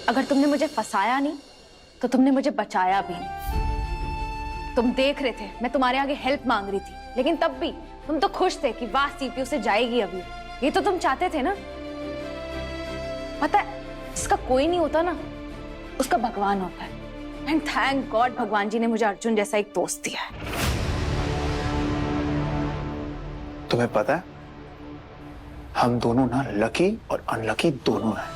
अगर तुमने मुझे फंसाया नहीं तो तुमने मुझे बचाया भी नहीं। तुम देख रहे थे मैं तुम्हारे आगे हेल्प मांग रही थी, लेकिन तब भी तुम तो खुश थे कि वाह सीपीयू से जाएगी अभी। ये तो तुम चाहते थे ना। पता है, जिसका कोई नहीं होता ना उसका भगवान होता है। एंड थैंक गॉड भगवान जी ने मुझे अर्जुन जैसा एक दोस्त दिया है। तुम्हें पता है, हम दोनों ना लकी और अनलकी दोनों हैं।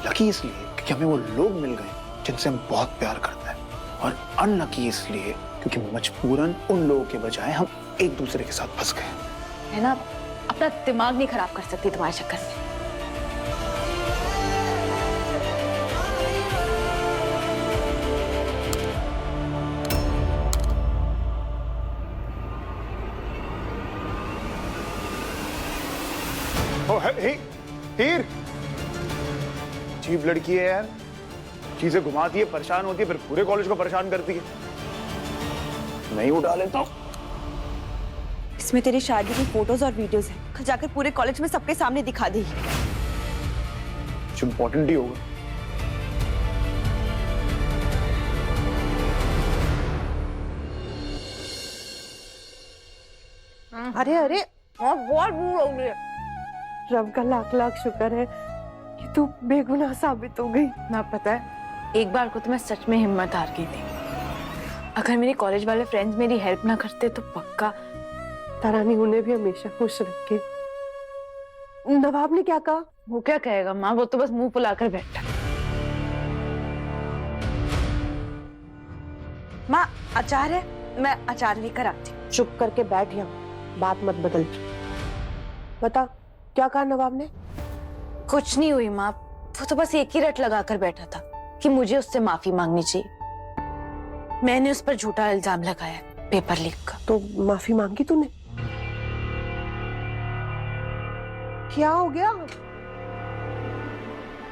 लकी इसलिए क्योंकि हमें वो लोग मिल गए जिनसे हम बहुत प्यार करते हैं, और अनलकी इसलिए क्योंकि मजबूरन उन लोगों के बजाय हम एक दूसरे के साथ फंस गए। है ना, अपना दिमाग नहीं खराब कर सकती तुम्हारे चक्कर में। हीर, अजीब लड़की है यार। चीजें घुमाती है, परेशान होती है, फिर पूरे कॉलेज को परेशान करती है। नहीं उठा लेता हूं। इसमें तेरी शादी की फोटोज और वीडियोस हैं। कल जाकर पूरे कॉलेज में सबके सामने दिखा दी। कुछ इंपॉर्टेंट ही होगा। अरे अरे, बहुत भूख हो गई। रब का लाख लाख शुक्र है कि तू बेगुनाह साबित हो गई। ना पता है, एक बार को तो मैं सच में हिम्मत हार गई थी। अगर मेरे कॉलेज वाले फ्रेंड्स मेरी हेल्प ना करते तो पक्का। तारानी उन्हें भी हमेशा खुश रखे। नवाब ने क्या कहा? वो क्या कहेगा माँ, वो तो बस मुंह फुलाकर बैठा। माँ, अचार है, मैं अचार लेकर आती हूँ। चुप करके बैठ यहाँ, बात मत बदल। बता, क्या कहा नवाब ने? कुछ नहीं हुई माँ, वो तो बस एक ही रट लगाकर बैठा था कि मुझे उससे माफी मांगनी चाहिए। मैंने उस पर झूठा इल्जाम लगाया पेपर लीक का। तो माफी मांगी तूने? क्या हो गया?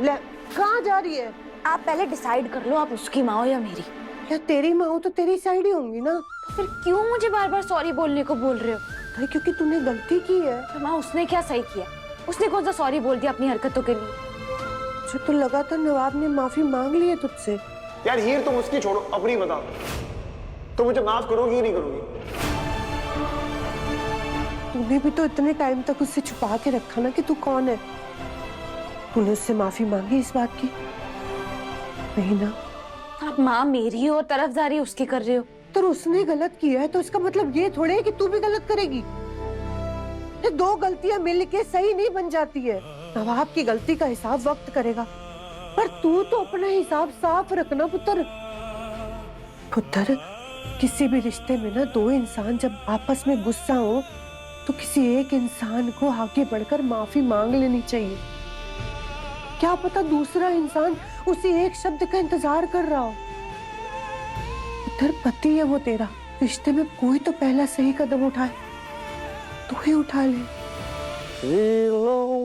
ले, कहाँ जा रही है? आप पहले डिसाइड कर लो, आप उसकी माँ हो या मेरी। या तेरी माँ हो तो तेरी साइड ही होंगी ना। तो फिर क्यों मुझे बार बार सॉरी बोलने को बोल रहे हो? भाई क्योंकि तूने गलती की है। तो माँ, उसने क्या सही किया? उसने कौन सा सॉरी बोल दिया अपनी हरकतों के लिए? जो तो लगा था नवाब ने माफी मांग ली है तुझसे। यार हीर, तुम उसकी छोड़ो, अपनी बता। तो मुझे माफ करोगी ही नहीं करोगी? तूने भी तो इतने टाइम तक उससे छुपा के रखा ना कि तू कौन है। तूने उससे माफी मांगी इस बात की? नहीं ना। आप माँ मेरी हो और तरफदारी उसकी कर रहे हो। तो उसने गलत किया है तो इसका मतलब ये थोड़े है कि तू भी गलत करेगी। ये दो गलतियां मिलके सही नहीं बन जाती है। नवाब की गलती का हिसाब वक्त करेगा, पर तू तो अपना हिसाब साफ रखना पुत्र। पुत्र, किसी भी रिश्ते में ना दो इंसान जब आपस में गुस्सा हो तो किसी एक इंसान को आगे बढ़कर माफी मांग लेनी चाहिए। क्या पता दूसरा इंसान उसी एक शब्द का इंतजार कर रहा हो। पुत्र, पति है वो तेरा, रिश्ते में कोई तो पहला सही कदम उठाए, तू ही उठा ले। हेलो,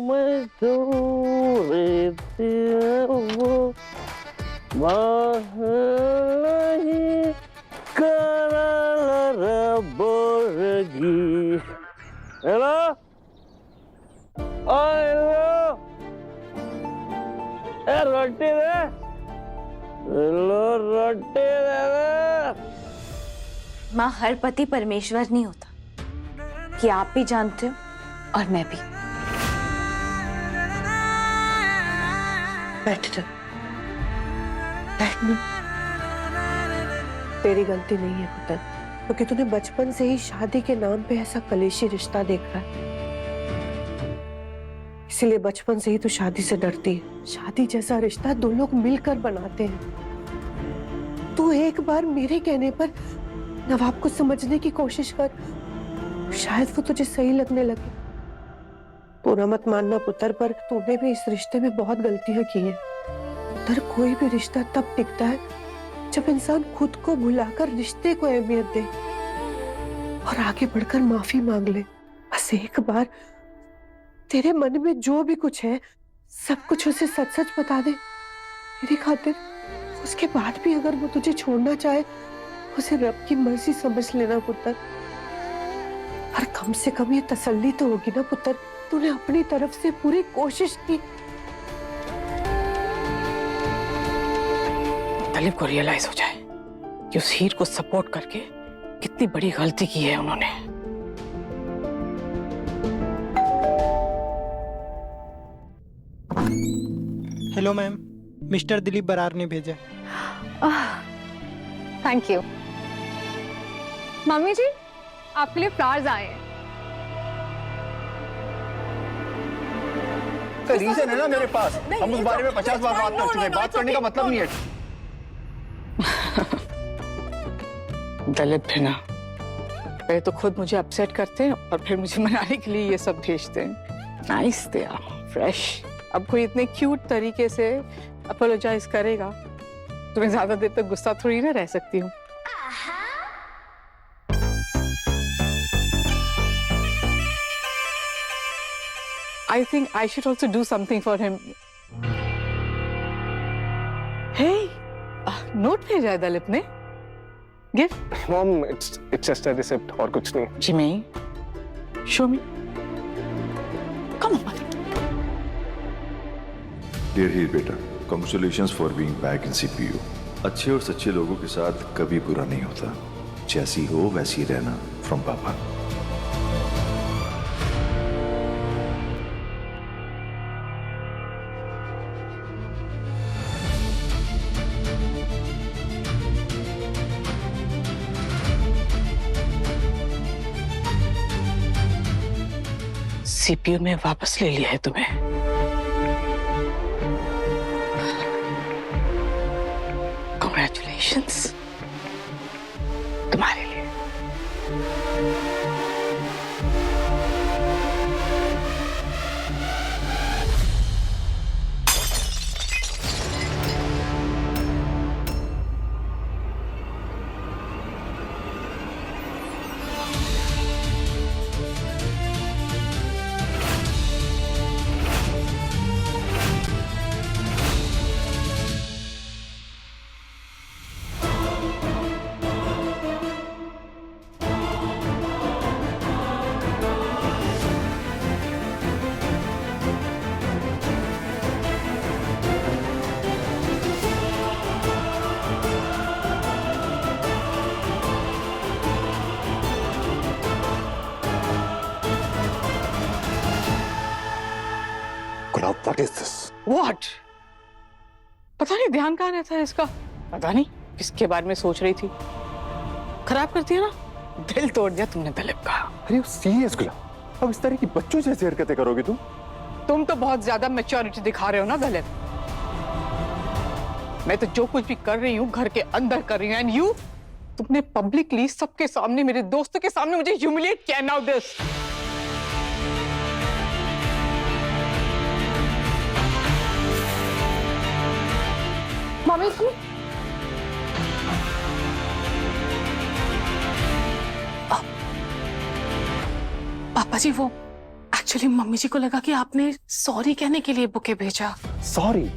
रोटी दे, रोटी दे। माँ, हर पति परमेश्वर नहीं होता, कि आप भी जानते हो और मैं भी। बैठ जा, बैठना। तेरी गलती नहीं है पुत्र, क्योंकि तूने बचपन से ही शादी के नाम पे ऐसा कलेशी रिश्ता देखा है। इसीलिए बचपन से ही तू शादी से डरती है। शादी जैसा रिश्ता दो लोग मिलकर बनाते हैं। तू एक बार मेरे कहने पर नवाब को समझने की कोशिश कर, शायद वो तुझे सही लगने लगे। पूरा मत मानना पुत्र, पर तूने भी इस रिश्ते में बहुत गलतियां की हैं। पुत्र, कोई भी रिश्ता तब टिकता है जब इंसान खुद को भुलाकर रिश्ते को अहमियत दे और आगे बढ़कर माफी मांग ले। बस एक बार तेरे मन में जो भी कुछ है सब कुछ उसे सच सच बता दे मेरी खातिर। उसके बाद भी अगर वो तुझे छोड़ना चाहे, उसे रब की मर्जी समझ लेना पुत्र। पर कम से कम ये तसल्ली तो होगी ना पुत्र, तूने अपनी तरफ से पूरी कोशिश की। दलीप को रियलाइज हो जाए कि उस हीर को सपोर्ट करके कितनी बड़ी गलती की है उन्होंने। Hello ma'am, mister Dilip Brar ने भेजा। Thank you. मम्मी जी, आपके लिए फ्लावर्स आए हैं। रीजन है ना मेरे पास। हम उस बारे में 50 बार बात कर चुके हैं। बात करने का मतलब नहीं है। दलीप है ना, पहले तो खुद मुझे अपसेट करते हैं और फिर मुझे मनाने के लिए ये सब भेजते हैं। Nice they are fresh. अब कोई इतने क्यूट तरीके से अपोलोजाइज करेगा तो मैं ज्यादा देर तक गुस्सा थोड़ी ना रह सकती हूँ। I think I should also do something for him. Hey, note भेजा है दलीप ने। Gift. Mom, it's just a receipt और कुछ नहीं। Jimmy, show me. Come on. Dear Heer बेटा, congratulations for being back in CPU. अच्छे और सच्चे लोगों के साथ कभी बुरा नहीं होता। जैसी हो वैसी रहना, फ्रॉम पापा। सीपीयू में वापस ले लिया है तुम्हें। Congratulations, तुम्हारे लिए। What is this? What? पता नहीं ध्यान कहाँ रहता है इसका। पता नहीं किसके बारे में सोच रही थी। खराब कर दिया ना, दिल तोड़ दिया तुमने दलीप का। अरे सीरियस गुलाब, अब इस तरह की बच्चों जैसी हरकतें करोगी तुम? तुम तो बहुत ज्यादा मैच्योरिटी दिखा रहे हो ना दलीप। मैं तो जो कुछ भी कर रही हूँ घर के अंदर कर रही हूँ, एंड यू, तुमने पब्लिकली सबके सामने, मेरे दोस्तों के सामने मुझे ह्यूमिलिएट किया। Now this. मम्मी जी, पापा जी, वो एक्चुअली मम्मी जी को लगा कि आपने सॉरी कहने के लिए बुके भेजा। सॉरी?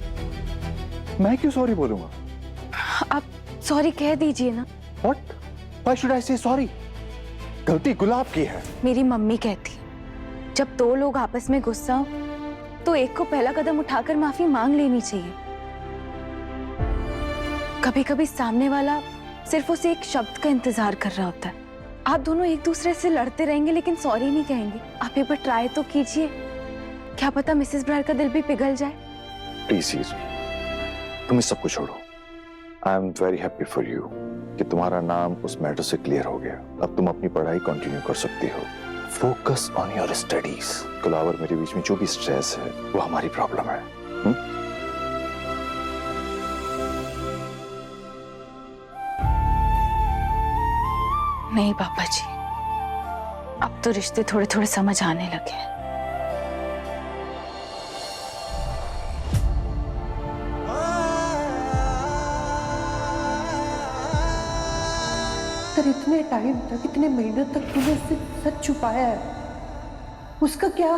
मैं क्यों सॉरी बोलूंगा? आप सॉरी कह दीजिए ना। What? Why should I say sorry? गलती गुलाब की है। मेरी मम्मी कहती, जब दो लोग आपस में गुस्सा हो तो एक को पहला कदम उठाकर माफी मांग लेनी चाहिए। कभी कभी सामने वाला सिर्फ उसे एक शब्द का इंतजार कर रहा होता है। आप दोनों एक दूसरे से लड़ते रहेंगे लेकिन सॉरी नहीं कहेंगे। आप एक बार ट्राई तो कीजिए, क्या पता मिसेस ब्रार का दिल भी पिघल जाए। प्लीज तुम इस सब को छोड़ो। I am very happy for you कि तुम्हारा नाम उस मैटर से क्लियर हो गया। अब तुम अपनी पढ़ाई कंटिन्यू कर सकती हो। Focus on your studies. Gulab और मेरे बीच में जो भी स्ट्रेस है वो हमारी प्रॉब्लम है। नहीं पापा जी, अब तो रिश्ते थोड़े थोड़े समझ आने लगे हैं। पर इतने टाइम तक, इतने महीनों तक तूने उससे सच छुपाया है, उसका क्या?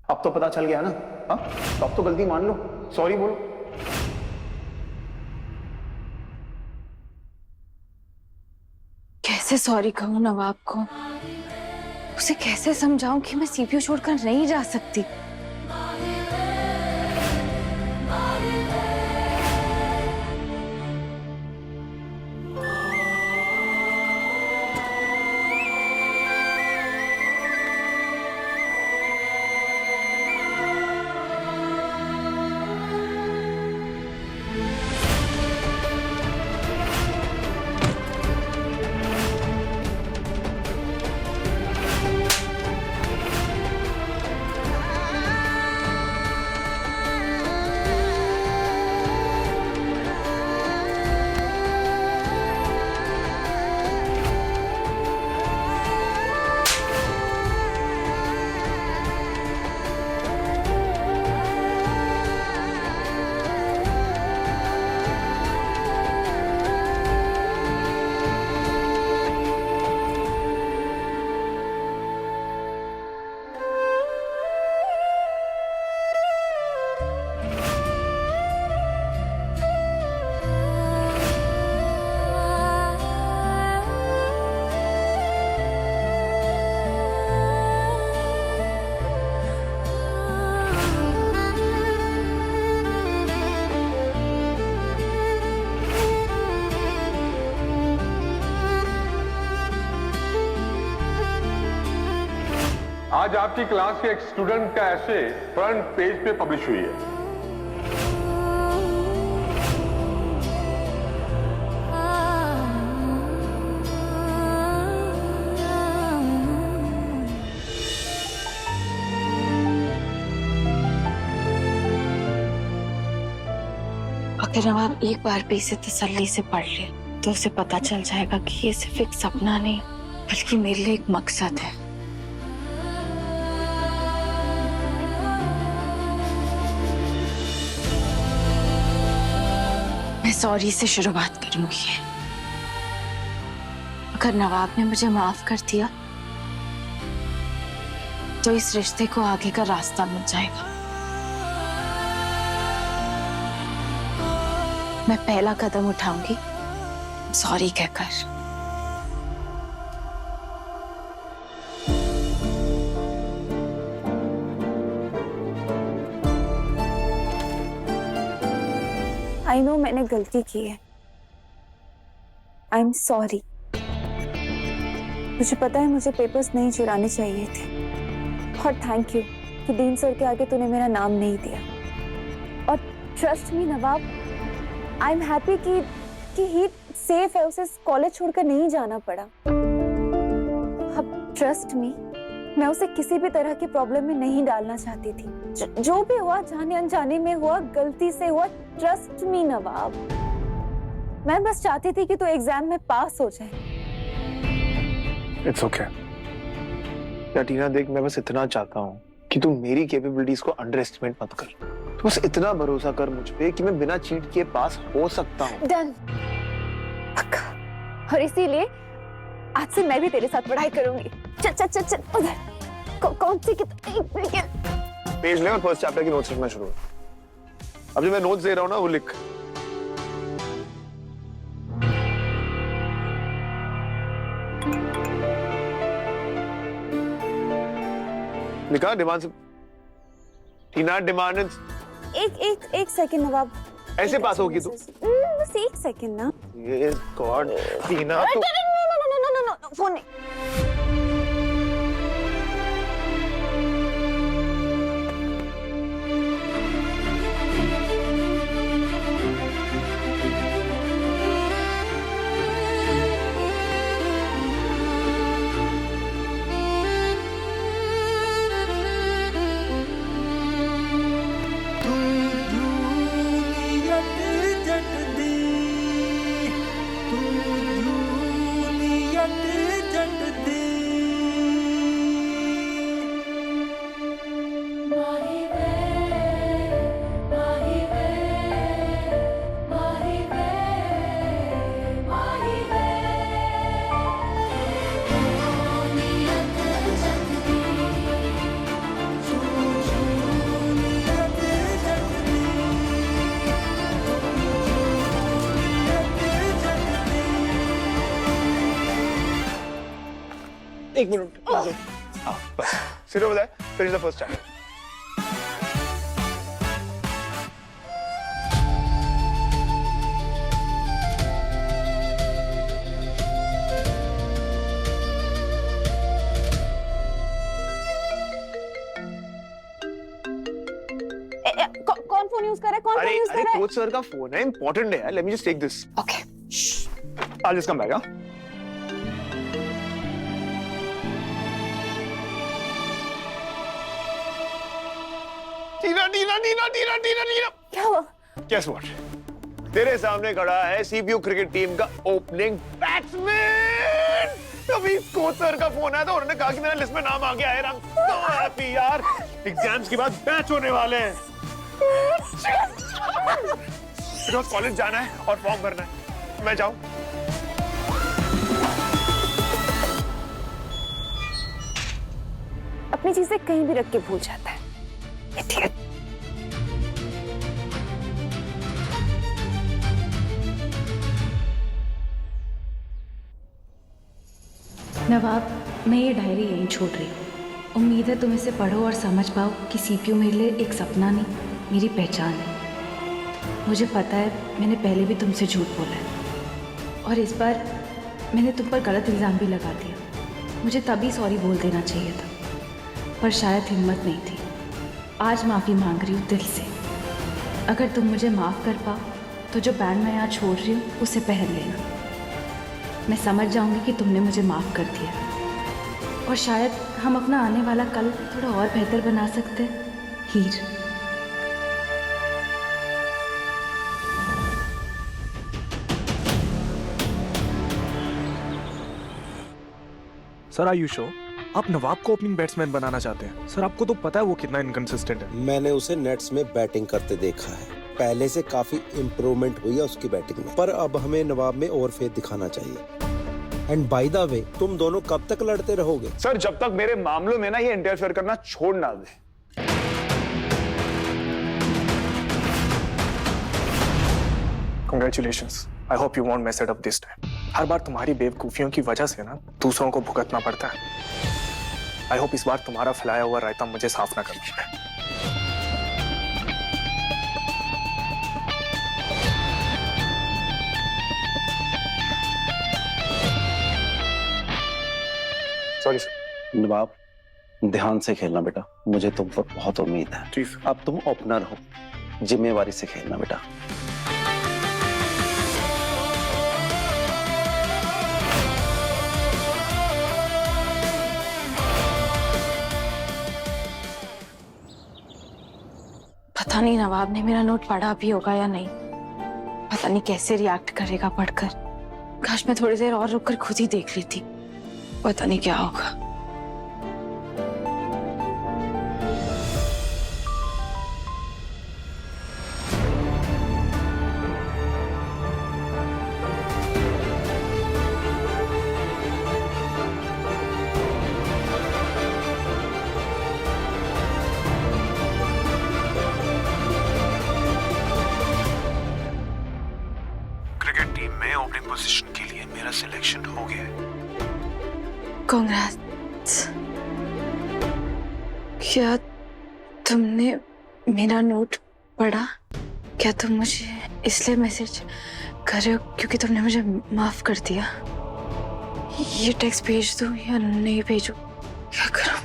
अब तो पता चल गया ना। हाँ, तो अब तो गलती मान लो, सॉरी बोलो। कैसे सॉरी कहूँ नवाब को? उसे कैसे समझाऊं कि मैं सीपीयू छोड़कर नहीं जा सकती? आज आपकी क्लास के एक स्टूडेंट का ऐसे फ्रंट पेज पे पब्लिश हुई है। अगर नवाब एक बार भी इसे तसल्ली से पढ़ ले तो उसे पता चल जाएगा कि ये सिर्फ एक सपना नहीं बल्कि मेरे लिए एक मकसद है। मैं सॉरी से शुरुआत करूंगी। अगर नवाब ने मुझे माफ कर दिया तो इस रिश्ते को आगे का रास्ता मिल जाएगा। मैं पहला कदम उठाऊंगी सॉरी कहकर। आई नो मैंने गलती की है। I am sorry. मुझे पता है मुझे पेपर्स नहीं चुराने चाहिए थे और थैंक यू कि डीन सर के आगे तूने मेरा नाम नहीं दिया। और trust me Nawab, I am happy कि ही सेफ है, उसे कॉलेज छोड़कर नहीं जाना पड़ा। अब ट्रस्ट मी, मैं उसे किसी भी तरह की प्रॉब्लम में नहीं डालना चाहती थी। जो भी हुआ जाने अनजाने में हुआ, गलती से हुआ। ट्रस्ट मी नवाब, मैं बस चाहती थी कि तू एग्जाम में पास हो जाए। इट्स ओके या टीना, देख मैं बस इतना चाहता हूँ कि तू मेरी कैपेबिलिटीज को अंडर एस्टिमेट मत कर। तू बस इतना भरोसा कर मुझ पे कि मैं बिना चीट किए पास हो सकता हूँ। डन, पक्का। और इसीलिए आज से मैं भी तेरे साथ पढ़ाई करूंगी। चल चल चल चल उधर। कौन सी किताब? पेज ले और फर्स्ट चैप्टर की नोट्स लिखना शुरू कर। अब जो मैं नोट्स दे रहा हूँ ना वो लिख। लिखा डिमांड से टीना, डिमांड एक सेकंड नवाब। ऐसे पास होगी तू? बस एक सेकंड ना। ये गॉड टीना तो नो फोन नहीं। एक मिनट हाँ बस सिर्फ बताए फिर फर्स्ट चैप्टर। कौन फोन यूज कर रहा है? कौन फोन यूज कर रहा है? कोच सर का फोन है, इंपॉर्टेंट है यार। Let me just take this. Okay I'll just come back, huh? Tina Tina Tina Tina Tina Tina क्या हुआ? Guess what? तेरे सामने खड़ा है सीपीयू क्रिकेट टीम का ओपनिंग बैट्समैन। अभी कोच सर का फोन आया था, उन्होंने कहा कि मेरा लिस्ट में नाम आ गया है। तो हैप्पी यार, एग्जाम्स के बाद मैच होने वाले हैं। रोज कॉलेज जाना है और फॉर्म भरना है। मैं जाऊं? अपनी चीजें कहीं भी रख के भूल जाता है। इडियट। नवाब, मैं ये डायरी यहीं छोड़ रही हूँ। उम्मीद है तुम इसे पढ़ो और समझ पाओ कि सीपीयू मेरे लिए एक सपना नहीं, मेरी पहचान है। मुझे पता है मैंने पहले भी तुमसे झूठ बोला है और इस बार मैंने तुम पर गलत इल्ज़ाम भी लगा दिया। मुझे तभी सॉरी बोल देना चाहिए था, पर शायद हिम्मत नहीं थी। आज माफ़ी मांग रही हूँ दिल से। अगर तुम मुझे माफ़ कर पाओ तो जो बैंड मैं यहाँ छोड़ रही हूँ उसे पहन लेना। मैं समझ जाऊँगी कि तुमने मुझे माफ़ कर दिया और शायद हम अपना आने वाला कल थोड़ा और बेहतर बना सकते हैं। हीर। सर आयुष आप नवाब को ओपनिंग बैट्समैन बनाना चाहते हैं। सर आपको तो पता है वो कितना इनकंसिस्टेंट है। मैंने उसे नेट्स में बैटिंग करते देखा है, पहले से काफी इम्प्रूवमेंट हुई है उसकी बैटिंग में, पर अब हमें नवाब में और फेथ दिखाना चाहिए। एंड बाय द वे, तुम दोनों कब तक लड़ते रहोगे? सर जब तक मेरे मामलों में ना ये इंटरफेयर करना छोड़ ना दे। Congratulations. I hope you won't mess it up this time. हर बार तुम्हारी बेवकूफियों की वजह से ना दूसरों को भुगतना पड़ता है। I hope इस बार तुम्हारा फैलाया हुआ रायता मुझे साफ ना करना पड़े। Sorry sir. नवाब ध्यान से खेलना बेटा, मुझे तुम पर बहुत उम्मीद है। जी सर। अब तुम ओपनर हो, जिम्मेवारी से खेलना बेटा। पता नहीं नवाब ने मेरा नोट पढ़ा भी होगा या नहीं। पता नहीं कैसे रिएक्ट करेगा पढ़कर। काश मैं थोड़ी देर और रुककर खुद ही देख लेती। पता नहीं क्या होगा। क्रिकेट टीम में ओपनिंग पोजीशन के लिए मेरा सिलेक्शन हो गया है। कांग्रेट्स। क्या तुमने मेरा नोट पढ़ा? क्या तुम मुझे इसलिए मैसेज कर रहे हो क्योंकि तुमने मुझे माफ कर दिया? ये टेक्स्ट भेज दूं या नहीं भेजूं? क्या करूं?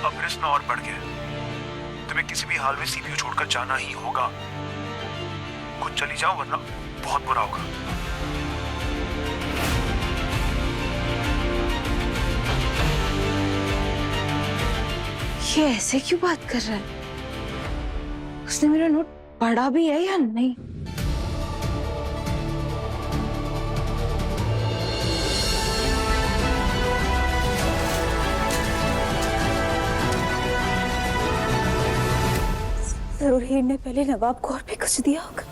अब प्रश्न और बढ़ गया। तुम्हें किसी भी हाल में सीपीयू छोड़कर जाना ही होगा। खुद चली जाओ वरना बहुत बुरा होगा। ये ऐसे क्यों बात कर रहा है? उसने मेरा नोट पढ़ा भी है या नहीं? जरूर हीर ने पहले नवाब को और भी कुछ दिया होगा।